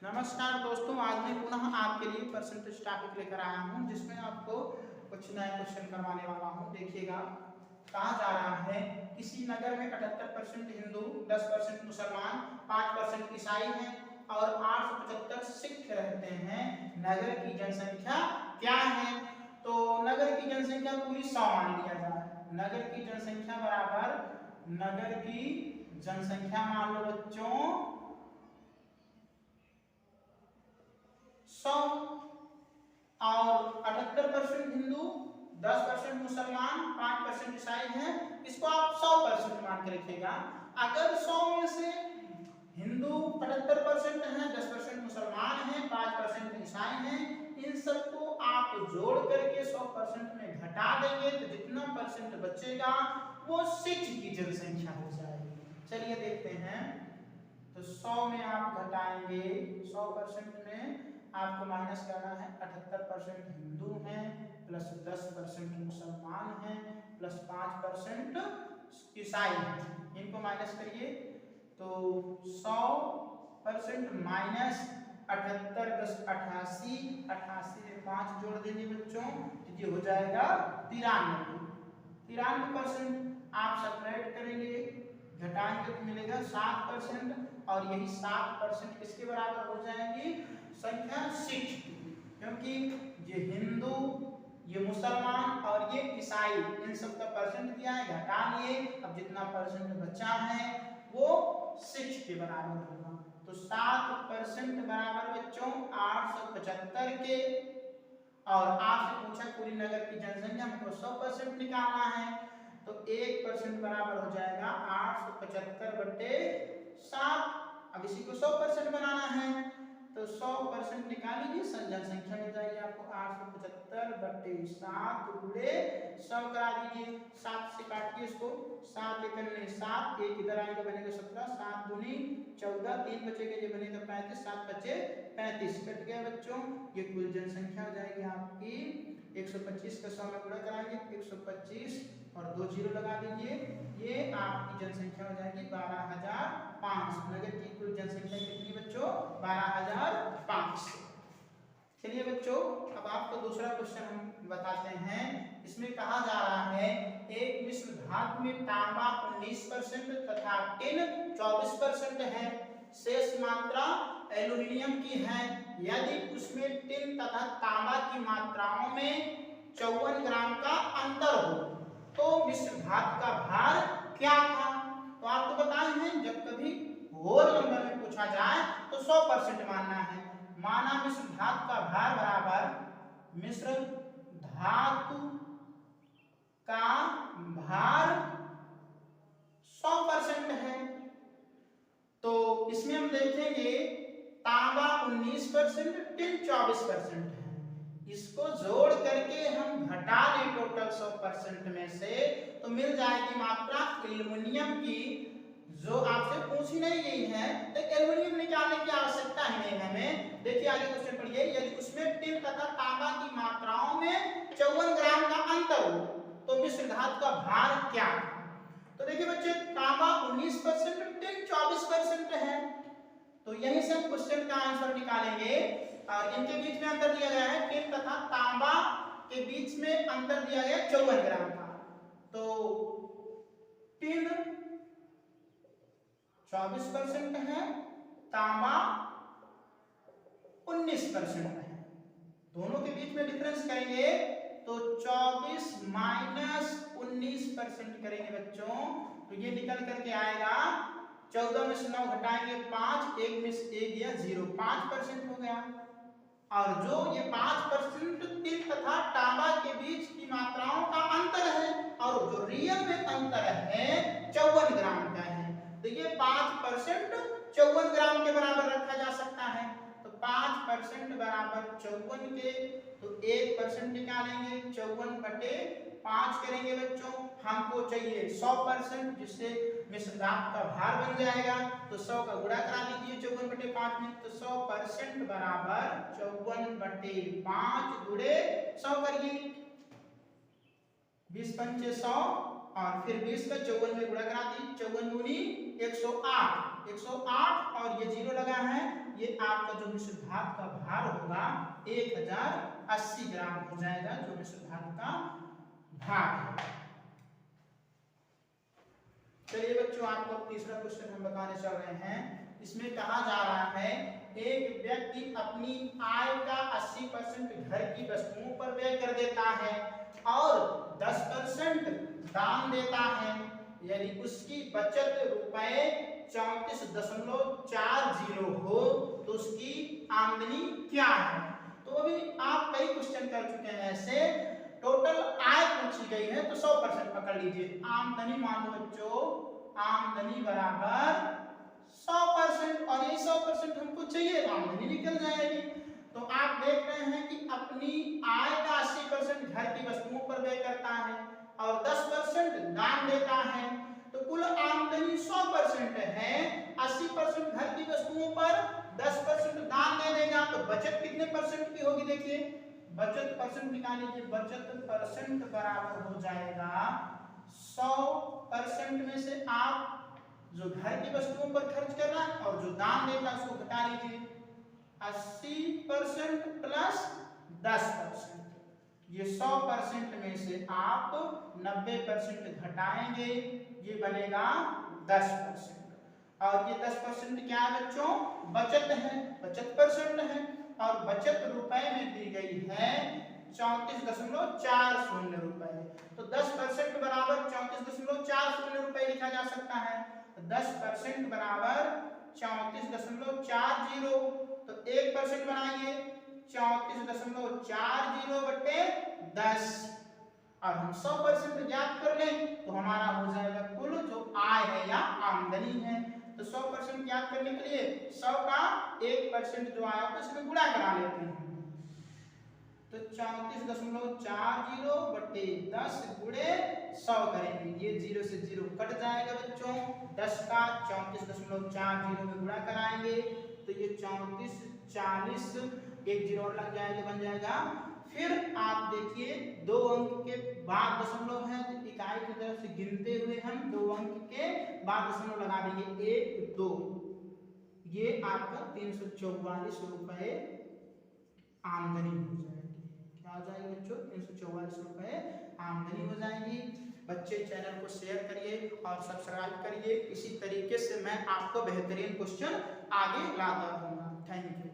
नमस्कार दोस्तों, आज मैं पुनः आपके लिए परसेंटेज टॉपिक लेकर आया हूं जिसमें आपको कुछ नए क्वेश्चन करवाने वाला हूं। देखिएगा, कहा जा रहा है किसी नगर में 78% हिंदू, 10% मुसलमान, 5% ईसाई हैं और 875 सिख रहते हैं। नगर की जनसंख्या क्या है? तो नगर की जनसंख्या पूरी 100 मान लिया जाए। नगर की जनसंख्या बराबर नगर की जनसंख्या मान लो बच्चों 100 और 78% हिंदू, 10% मुसलमान, 5% ईसाई हैं। इसको आप 100% मान के रखिएगा। अगर 100 में से हिंदू 78% हैं, 10% मुसलमान हैं, 5% ईसाई हैं, इन सबको आप जोड़ करके 100% में घटा देंगे तो जितना परसेंट बचेगा वो सिख की जनसंख्या हो जाएगी। चलिए देखते हैं। तो 100 में आप घटाएंगे, 100% में आपको माइनस करना है। 78% हिंदू हैं प्लस 10% मुसलमान हैं प्लस 5% ईसाई हैं, इनको माइनस करिए तो 100% माइनस 78 10 88, 88 में 5 जोड़ देंगे बच्चों तो ये हो जाएगा 93। 93% आप सेपरेट करेंगे, घटाएंगे तो मिलेगा 7% और यही 7% किसके बराबर हो जाएंगी? संख्या सिख की, क्योंकि ये हिंदू, ये मुसलमान और ये ईसाई, इन सब का परसेंट दिया है, घटा लिए। अब जितना परसेंट बचा है वो सिख के बराबर होगा। तो 7% बराबर बच्चों 875 के। और आपसे पूछा पूरी नगर की जनसंख्या में तो 100% निकालना है, तो 1% बराबर हो जाएगा 875/7। अब इसी को 100% बनाना है तो 100% निकाल लीजिए, जनसंख्या मिल जाएगी आपको 875/7 गुणे 100 करा दीजिए। 7 से काटिए इसको, 7 एकम 7, एक इधर आएगा बनेगा 17, 7 दूनी 14, 3 बचेगा ये बनेगा 35, 7 बचे 35, कट गया बच्चों। ये कुल जनसंख्या हो जाएगी आपकी 125 का 100 में गुणा कराएंगे 125 और 2 जीरो लगा दीजिए, ये आपकी जनसंख्या हो जाएगी 12,500। नगर की कुल जनसंख्या कितनी बच्चों? 12,500। चलिए बच्चों, अब आपको दूसरा क्वेश्चन हम बताते हैं। इसमें कहा जा रहा है एक मिश्र धातु में तांबा 19% तथा टिन 24% है, शेष मात्रा एल्यूमिनियम की है। यदि उसमें टिन तथा तांबा की मात्राओं में 54 ग्राम का अंतर हो तो मिश्र धातु का भार क्या था? तो आपको बताए हैं जब कभी होल नंबर में पूछा जाए तो 100% मानना है। माना मिश्र धातु का भार बराबर मिश्र धातु का भार 100% है, तो इसमें हम देखेंगे तांबा 19%, टिन 24% है। इसको जोड़ करके हम घटा लें टोटल 100% में से तो मिल जाएगी मात्रा एल्यूमिनियम की, जो आपसे पूछी नहीं गई है। तो एल्यूमिनियम निकालने की आवश्यकता ही नहीं हमें। देखिए आगे क्वेश्चन पढ़िए। यदि उसमें टिन तथा तांबा की मात्राओं में 54 ग्राम का अंतर हो तो मिश्र धातु का भार क्या है? तो देखिए बच्चे, तांबा 19%, टिन 24% है, तो यहीं से हम क्वेश्चन का आंसर निकालेंगे। और इनके बीच में अंतर दिया गया है, टिन तथा तांबा के बीच में अंतर दिया गया 54 ग्राम का। तो टिन 24% है, तांबा 19% है। दोनों के बीच में डिफरेंस करेंगे तो 24 माइनस 19% करेंगे बच्चों, तो ये निकल करके आएगा 14 में से 9 घटाएंगे 5, 1 में से 1 गया 0, 5% हो गया। और जो ये 5% टिन तथा तांबा के बीच की मात्राओं का अंतर है और जो रियल में अंतर है 54 ग्राम का है, तो ये 5% 54 ग्राम के बराबर रखा जा सकता है। तो 5% बराबर 54 के, तो 1% निकालेंगे 54/5 करेंगे बच्चों। हमको चाहिए 100%, जिससे मिश्र धातु का भार बन जाएगा। तो 100 का गुणा करा दीजिए 54/5 में, तो 100% बराबर 54/5 गुणे 100 करिए, 20 पंचे 100 और फिर 20 का 54 में गुणा करा दी, 54 दूनी 108, 108 और ये 0 लगा है ये आपका जो मिश्र धातु का भार होगा 1080 ग्राम हो जाएगा, जो मिश्र धातु का भार है। चलिए बच्चों, आपको तीसरा क्वेश्चन हम बताने चल रहे हैं। इसमें कहा जा रहा है एक व्यक्ति अपनी आय का 80% घर की वस्तुओं पर व्यय कर देता है और 10% दान देता है, यदि उसकी बचत रुपए 34.40 हो तो उसकी आमदनी क्या है। तो अभी आप कई क्वेश्चन कर चुके हैं ऐसे। टोटल आय पूछी गई है तो 100% पकड़ लीजिए। आमदनी मान लो बच्चों, आमदनी बराबर 100%, और ये 100% हमको चाहिए, आमदनी निकल जाएगी। तो आप देख रहे हैं कि अपनी आय का 80% घर की वस्तुओं पर व्यय करता है और 10% दान देता है, तो कुल आमदनी 100% है। 80% घर की वस्तुओं पर, 10% दान दे देगा, तो बचत कितने परसेंट की होगी? देखिए बचत परसेंट निकालिए। बचत परसेंट बराबर हो जाएगा 100% में से आप जो घर की वस्तुओं पर खर्च कर रहा है और जो दान देता है उसको घटा लीजिए। 80% प्लस 10%, ये 100% में से आप 90% घटाएंगे, ये बनेगा 10%। और ये 10% क्या है बच्चों? बचत है, बचत परसेंट है, और बचत रुपए में दी गई है 34.40 रुपए। तो 10% बराबर 34.40 रुपए लिखा जा सकता है। 10% बराबर 34.40, तो 1% बनाइए 34.40 बटे 10, और हम 100% ज्ञात कर लें तो हमारा हो जाएगा कुल जो आय है या आमदनी है। तो 100% ज्ञात करने के लिए 100 का 1% जो आया तो इसमें गुणा करा लेते हैं। तो 34.40 बटे 10 गुणे 100 करेंगे, ये 0 से 0 कट जाएगा बच्चों। 10 का 34.40 में गुणा कराएंगे तो ये 34 40, एक 0 और लग जाएगा, बन जाएगा। फिर आप देखिए 2 अंक के बाद दशमलव है, तो इकाई की तरफ से गिनते हुए हम 2 अंक के बाद दशमलव लगा देंगे, 1 2, ये आपका 344 रुपए आमदनी हो जाएगी। क्या हो जाएगी बच्चों? 344 रुपए आमदनी हो जाएगी। बच्चे चैनल को शेयर करिए और सब्सक्राइब करिए। इसी तरीके से मैं आपको बेहतरीन क्वेश्चन आगे लाता रहूंगा। Thank you.